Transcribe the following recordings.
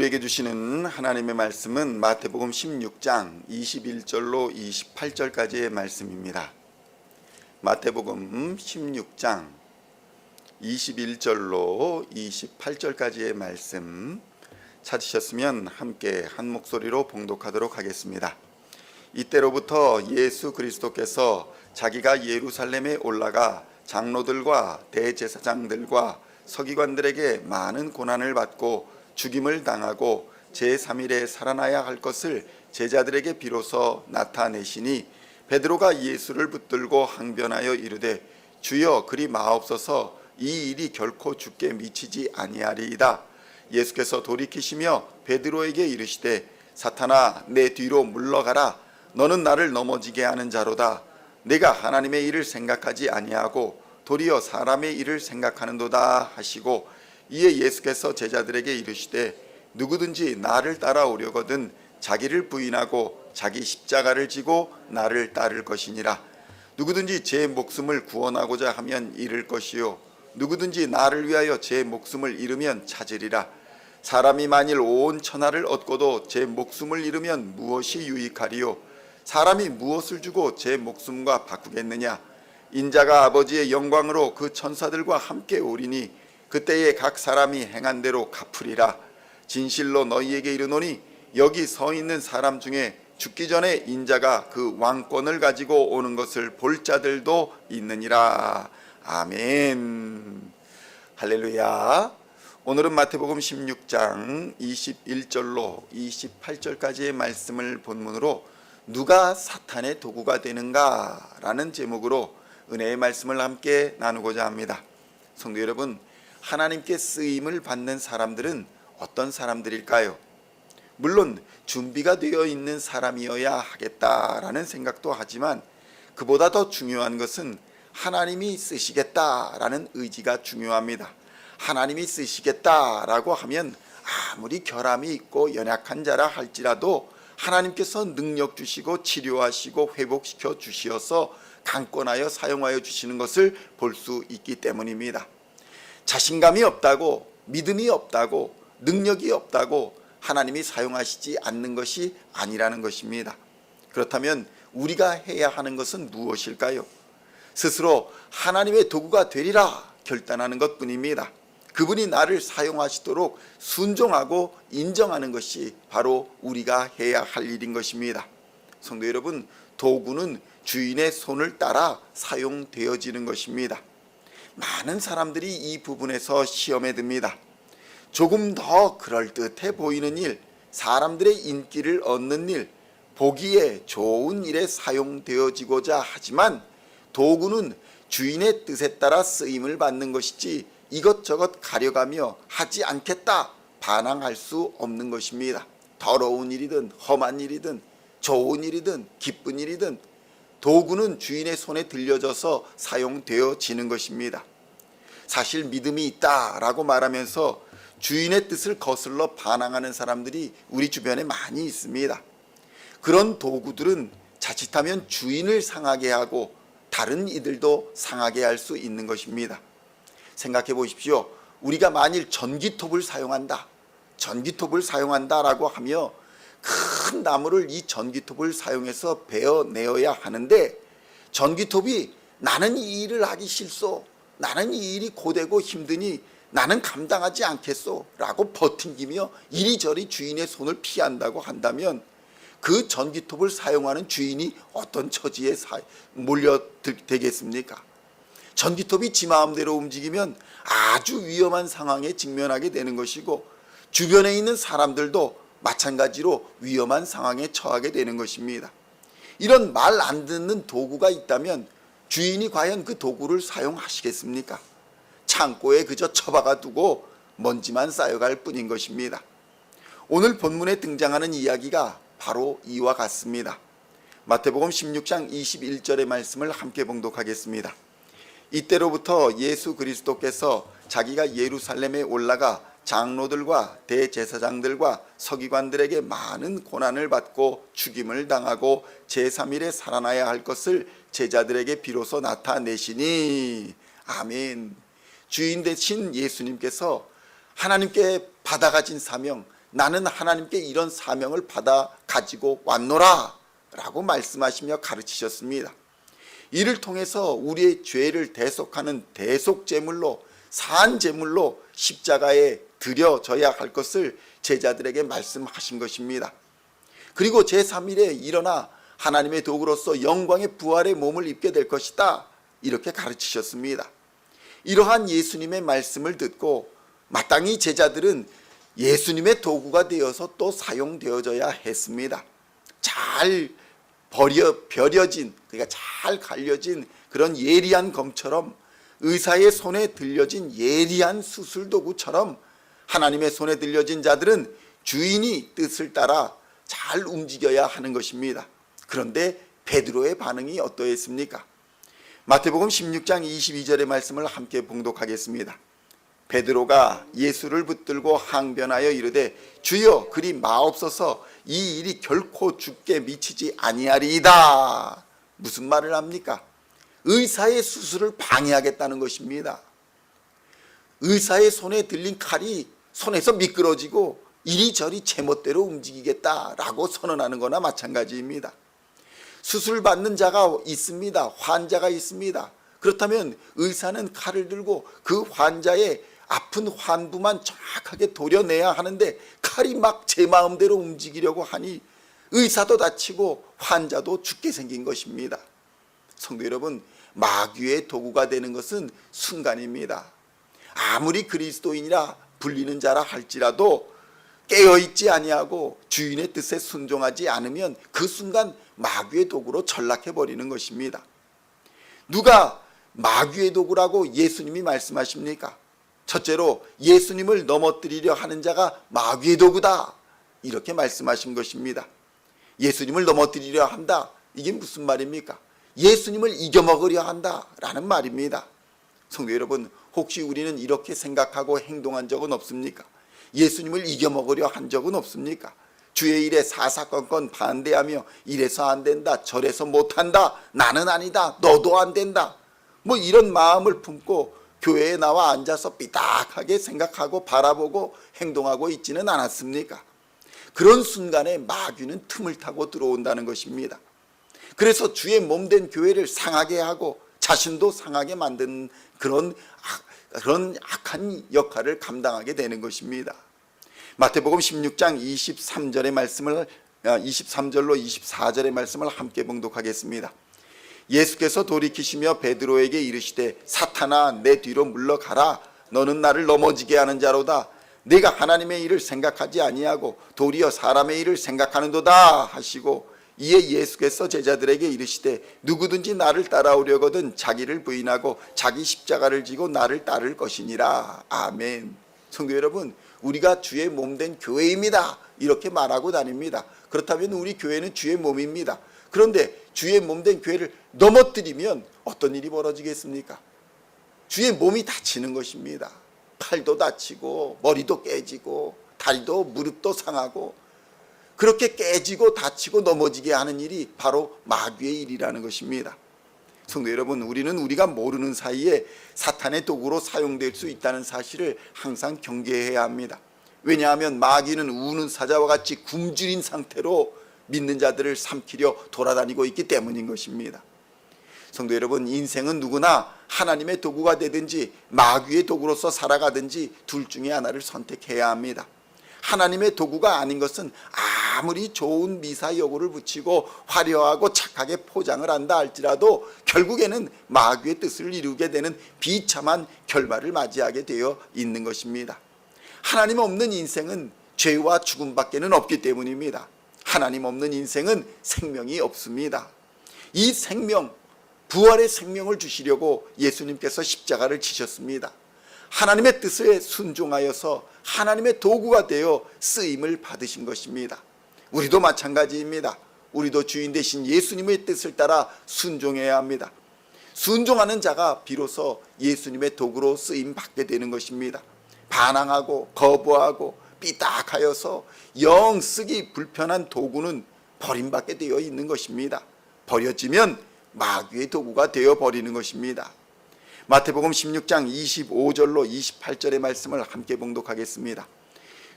우리에게 주시는 하나님의 말씀은 마태복음 16장 21절로 28절까지의 말씀입니다. 마태복음 16장 21절로 28절까지의 말씀 찾으셨으면 함께 한 목소리로 봉독하도록 하겠습니다. 이때로부터 예수 그리스도께서 자기가 예루살렘에 올라가 장로들과 대제사장들과 서기관들에게 많은 고난을 받고 죽임을 당하고 제3일에 살아나야 할 것을 제자들에게 비로소 나타내시니 베드로가 예수를 붙들고 항변하여 이르되 주여 그리 마옵소서 이 일이 결코 주께 미치지 아니하리이다. 예수께서 돌이키시며 베드로에게 이르시되 사탄아 내 뒤로 물러가라. 너는 나를 넘어지게 하는 자로다. 내가 하나님의 일을 생각하지 아니하고 도리어 사람의 일을 생각하는도다 하시고 이에 예수께서 제자들에게 이르시되 누구든지 나를 따라오려거든 자기를 부인하고 자기 십자가를 지고 나를 따를 것이니라. 누구든지 제 목숨을 구원하고자 하면 잃을 것이요 누구든지 나를 위하여 제 목숨을 잃으면 찾으리라. 사람이 만일 온 천하를 얻고도 제 목숨을 잃으면 무엇이 유익하리요? 사람이 무엇을 주고 제 목숨과 바꾸겠느냐? 인자가 아버지의 영광으로 그 천사들과 함께 오리니 그때에 각 사람이 행한 대로 갚으리라. 진실로 너희에게 이르노니 여기 서 있는 사람 중에 죽기 전에 인자가 그 왕권을 가지고 오는 것을 볼 자들도 있느니라. 아멘. 할렐루야. 오늘은 마태복음 16장 21절로 28절까지의 말씀을 본문으로 누가 사탄의 도구가 되는가 라는 제목으로 은혜의 말씀을 함께 나누고자 합니다. 성도 여러분, 하나님께 쓰임을 받는 사람들은 어떤 사람들일까요? 물론 준비가 되어 있는 사람이어야 하겠다라는 생각도 하지만 그보다 더 중요한 것은 하나님이 쓰시겠다라는 의지가 중요합니다. 하나님이 쓰시겠다라고 하면 아무리 결함이 있고 연약한 자라 할지라도 하나님께서 능력 주시고 치료하시고 회복시켜 주시어서 강권하여 사용하여 주시는 것을 볼 수 있기 때문입니다. 자신감이 없다고, 믿음이 없다고, 능력이 없다고 하나님이 사용하시지 않는 것이 아니라는 것입니다. 그렇다면 우리가 해야 하는 것은 무엇일까요? 스스로 하나님의 도구가 되리라 결단하는 것뿐입니다. 그분이 나를 사용하시도록 순종하고 인정하는 것이 바로 우리가 해야 할 일인 것입니다. 성도 여러분, 도구는 주인의 손을 따라 사용되어지는 것입니다. 많은 사람들이 이 부분에서 시험에 듭니다. 조금 더 그럴듯해 보이는 일, 사람들의 인기를 얻는 일, 보기에 좋은 일에 사용되어지고자 하지만 도구는 주인의 뜻에 따라 쓰임을 받는 것이지 이것저것 가려가며 하지 않겠다 반항할 수 없는 것입니다. 더러운 일이든 험한 일이든 좋은 일이든 기쁜 일이든 도구는 주인의 손에 들려져서 사용되어지는 것입니다. 사실 믿음이 있다라고 말하면서 주인의 뜻을 거슬러 반항하는 사람들이 우리 주변에 많이 있습니다. 그런 도구들은 자칫하면 주인을 상하게 하고 다른 이들도 상하게 할 수 있는 것입니다. 생각해 보십시오. 우리가 만일 전기톱을 사용한다라고 하며 큰 나무를 이 전기톱을 사용해서 베어내어야 하는데 전기톱이 나는 이 일을 하기 싫소, 나는 이 일이 고되고 힘드니 나는 감당하지 않겠소 라고 버팅기며 이리저리 주인의 손을 피한다고 한다면 그 전기톱을 사용하는 주인이 어떤 처지에 몰려되겠습니까? 전기톱이 지 마음대로 움직이면 아주 위험한 상황에 직면하게 되는 것이고 주변에 있는 사람들도 마찬가지로 위험한 상황에 처하게 되는 것입니다. 이런 말 안 듣는 도구가 있다면 주인이 과연 그 도구를 사용하시겠습니까? 창고에 그저 처박아 두고 먼지만 쌓여갈 뿐인 것입니다. 오늘 본문에 등장하는 이야기가 바로 이와 같습니다. 마태복음 16장 21절의 말씀을 함께 봉독하겠습니다. 이때로부터 예수 그리스도께서 자기가 예루살렘에 올라가 장로들과 대제사장들과 서기관들에게 많은 고난을 받고 죽임을 당하고 제3일에 살아나야 할 것을 제자들에게 비로소 나타내시니 아멘. 주인 되신 예수님께서 하나님께 받아가진 사명, 나는 하나님께 이런 사명을 받아 가지고 왔노라 라고 말씀하시며 가르치셨습니다. 이를 통해서 우리의 죄를 대속하는 대속제물로, 산제물로 십자가에 드려져야 할 것을 제자들에게 말씀하신 것입니다. 그리고 제3일에 일어나 하나님의 도구로서 영광의 부활의 몸을 입게 될 것이다, 이렇게 가르치셨습니다. 이러한 예수님의 말씀을 듣고 마땅히 제자들은 예수님의 도구가 되어서 또 사용되어져야 했습니다. 잘 벼려진, 그러니까 잘 갈려진 그런 예리한 검처럼, 의사의 손에 들려진 예리한 수술 도구처럼 하나님의 손에 들려진 자들은 주인이 뜻을 따라 잘 움직여야 하는 것입니다. 그런데 베드로의 반응이 어떠했습니까? 마태복음 16장 22절의 말씀을 함께 봉독하겠습니다. 베드로가 예수를 붙들고 항변하여 이르되 주여 그리 마옵소서, 이 일이 결코 주께 미치지 아니하리이다. 무슨 말을 합니까? 의사의 수술을 방해하겠다는 것입니다. 의사의 손에 들린 칼이 손에서 미끄러지고 이리저리 제멋대로 움직이겠다라고 선언하는 거나 마찬가지입니다. 수술 받는 자가 있습니다. 환자가 있습니다. 그렇다면 의사는 칼을 들고 그 환자의 아픈 환부만 정확하게 도려내야 하는데 칼이 막 제 마음대로 움직이려고 하니 의사도 다치고 환자도 죽게 생긴 것입니다. 성도 여러분, 마귀의 도구가 되는 것은 순간입니다. 아무리 그리스도인이라 불리는 자라 할지라도 깨어있지 아니하고 주인의 뜻에 순종하지 않으면 그 순간 마귀의 도구로 전락해버리는 것입니다. 누가 마귀의 도구라고 예수님이 말씀하십니까? 첫째로 예수님을 넘어뜨리려 하는 자가 마귀의 도구다, 이렇게 말씀하신 것입니다. 예수님을 넘어뜨리려 한다, 이게 무슨 말입니까? 예수님을 이겨먹으려 한다라는 말입니다. 성도 여러분, 혹시 우리는 이렇게 생각하고 행동한 적은 없습니까? 예수님을 이겨먹으려 한 적은 없습니까? 주의 일에 사사건건 반대하며 이래서 안 된다, 저래서 못한다, 나는 아니다, 너도 안 된다, 뭐 이런 마음을 품고 교회에 나와 앉아서 삐딱하게 생각하고 바라보고 행동하고 있지는 않았습니까? 그런 순간에 마귀는 틈을 타고 들어온다는 것입니다. 그래서 주의 몸된 교회를 상하게 하고 자신도 상하게 만드는 그런 악한 역할을 감당하게 되는 것입니다. 마태복음 16장 23절의 말씀을 23절로 24절의 말씀을 함께 봉독하겠습니다. 예수께서 돌이키시며 베드로에게 이르시되 사탄아 내 뒤로 물러가라, 너는 나를 넘어지게 하는 자로다. 내가 하나님의 일을 생각하지 아니하고 도리어 사람의 일을 생각하는도다 하시고, 이에 예수께서 제자들에게 이르시되 누구든지 나를 따라오려거든 자기를 부인하고 자기 십자가를 지고 나를 따를 것이니라. 아멘. 성도 여러분, 우리가 주의 몸된 교회입니다, 이렇게 말하고 다닙니다. 그렇다면 우리 교회는 주의 몸입니다. 그런데 주의 몸된 교회를 넘어뜨리면 어떤 일이 벌어지겠습니까? 주의 몸이 다치는 것입니다. 팔도 다치고 머리도 깨지고 다리도 무릎도 상하고, 그렇게 깨지고 다치고 넘어지게 하는 일이 바로 마귀의 일이라는 것입니다. 성도 여러분, 우리는 우리가 모르는 사이에 사탄의 도구로 사용될 수 있다는 사실을 항상 경계해야 합니다. 왜냐하면 마귀는 우는 사자와 같이 굶주린 상태로 믿는 자들을 삼키려 돌아다니고 있기 때문인 것입니다. 성도 여러분, 인생은 누구나 하나님의 도구가 되든지 마귀의 도구로서 살아가든지 둘 중에 하나를 선택해야 합니다. 하나님의 도구가 아닌 것은 아무리 좋은 미사여구를 붙이고 화려하고 착하게 포장을 한다 할지라도 결국에는 마귀의 뜻을 이루게 되는 비참한 결말을 맞이하게 되어 있는 것입니다. 하나님 없는 인생은 죄와 죽음밖에는 없기 때문입니다. 하나님 없는 인생은 생명이 없습니다. 이 생명, 부활의 생명을 주시려고 예수님께서 십자가를 지셨습니다. 하나님의 뜻에 순종하여서 하나님의 도구가 되어 쓰임을 받으신 것입니다. 우리도 마찬가지입니다. 우리도 주인 되신 예수님의 뜻을 따라 순종해야 합니다. 순종하는 자가 비로소 예수님의 도구로 쓰임 받게 되는 것입니다. 반항하고 거부하고 삐딱하여서 영 쓰기 불편한 도구는 버림받게 되어 있는 것입니다. 버려지면 마귀의 도구가 되어 버리는 것입니다. 마태복음 16장 25절로 28절의 말씀을 함께 봉독하겠습니다.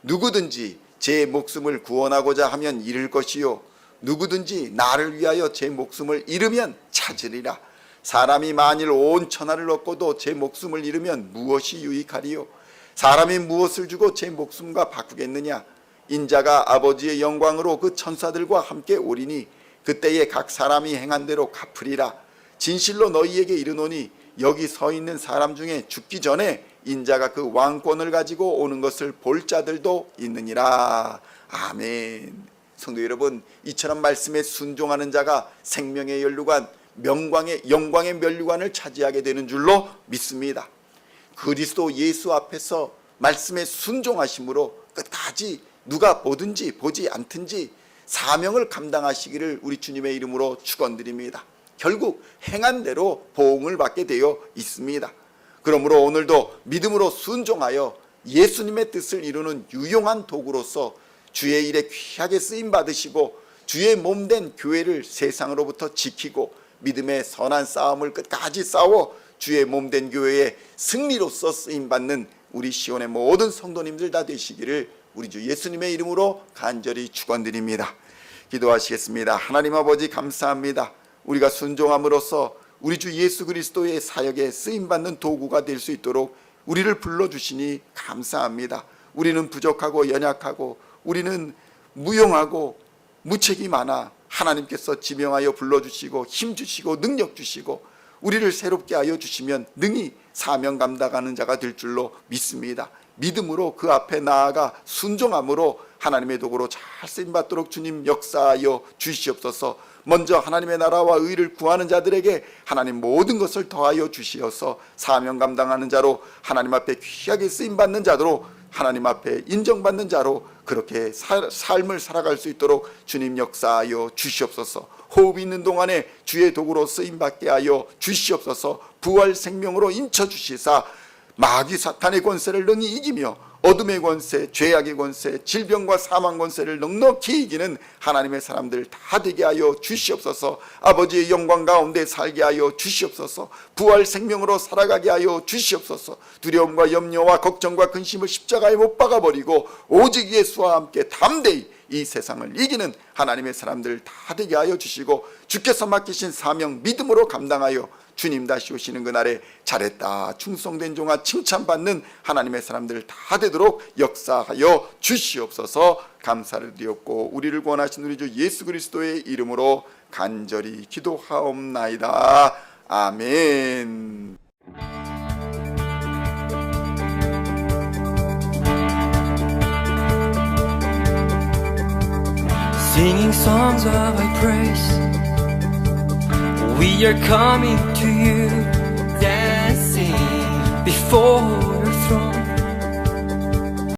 누구든지 제 목숨을 구원하고자 하면 잃을 것이요 누구든지 나를 위하여 제 목숨을 잃으면 찾으리라. 사람이 만일 온 천하를 얻고도 제 목숨을 잃으면 무엇이 유익하리요? 사람이 무엇을 주고 제 목숨과 바꾸겠느냐? 인자가 아버지의 영광으로 그 천사들과 함께 오리니 그때에 각 사람이 행한 대로 갚으리라. 진실로 너희에게 이르노니 여기 서 있는 사람 중에 죽기 전에 인자가 그 왕권을 가지고 오는 것을 볼 자들도 있느니라. 아멘. 성도 여러분, 이처럼 말씀에 순종하는 자가 생명의 면류관, 영광의 면류관을 차지하게 되는 줄로 믿습니다. 그리스도 예수 앞에서 말씀에 순종하심으로 끝까지 누가 보든지 보지 않든지 사명을 감당하시기를 우리 주님의 이름으로 축원드립니다. 결국 행한 대로 보응을 받게 되어 있습니다. 그러므로 오늘도 믿음으로 순종하여 예수님의 뜻을 이루는 유용한 도구로서 주의 일에 귀하게 쓰임 받으시고 주의 몸된 교회를 세상으로부터 지키고 믿음의 선한 싸움을 끝까지 싸워 주의 몸된 교회의 승리로서 쓰임 받는 우리 시온의 모든 성도님들 다 되시기를 우리 주 예수님의 이름으로 간절히 축원드립니다. 기도하시겠습니다. 하나님 아버지 감사합니다. 우리가 순종함으로써 우리 주 예수 그리스도의 사역에 쓰임받는 도구가 될 수 있도록 우리를 불러주시니 감사합니다. 우리는 부족하고 연약하고 우리는 무용하고 무책이 많아 하나님께서 지명하여 불러주시고 힘주시고 능력 주시고 우리를 새롭게 하여 주시면 능히 사명 감당하는 자가 될 줄로 믿습니다. 믿음으로 그 앞에 나아가 순종함으로 하나님의 도구로 잘 쓰임받도록 주님 역사하여 주시옵소서. 먼저 하나님의 나라와 의를 구하는 자들에게 하나님 모든 것을 더하여 주시어서 사명 감당하는 자로 하나님 앞에 귀하게 쓰임받는 자로 하나님 앞에 인정받는 자로 그렇게 삶을 살아갈 수 있도록 주님 역사하여 주시옵소서. 호흡 있는 동안에 주의 도구로 쓰임받게 하여 주시옵소서. 부활 생명으로 인쳐주시사 마귀 사탄의 권세를 능히 이기며 어둠의 권세, 죄악의 권세, 질병과 사망 권세를 넉넉히 이기는 하나님의 사람들 다 되게 하여 주시옵소서. 아버지의 영광 가운데 살게 하여 주시옵소서. 부활 생명으로 살아가게 하여 주시옵소서. 두려움과 염려와 걱정과 근심을 십자가에 못 박아버리고 오직 예수와 함께 담대히 이 세상을 이기는 하나님의 사람들 다 되게 하여 주시고 주께서 맡기신 사명 믿음으로 감당하여 주님 다시 오시는 그날에 잘했다 충성된 종아 칭찬받는 하나님의 사람들 다 되도록 역사하여 주시옵소서. 감사를 드렸고 우리를 구원하신 우리 주 예수 그리스도의 이름으로 간절히 기도하옵나이다. 아멘. Singing songs of thy praise, we are coming to you, dancing before your throne.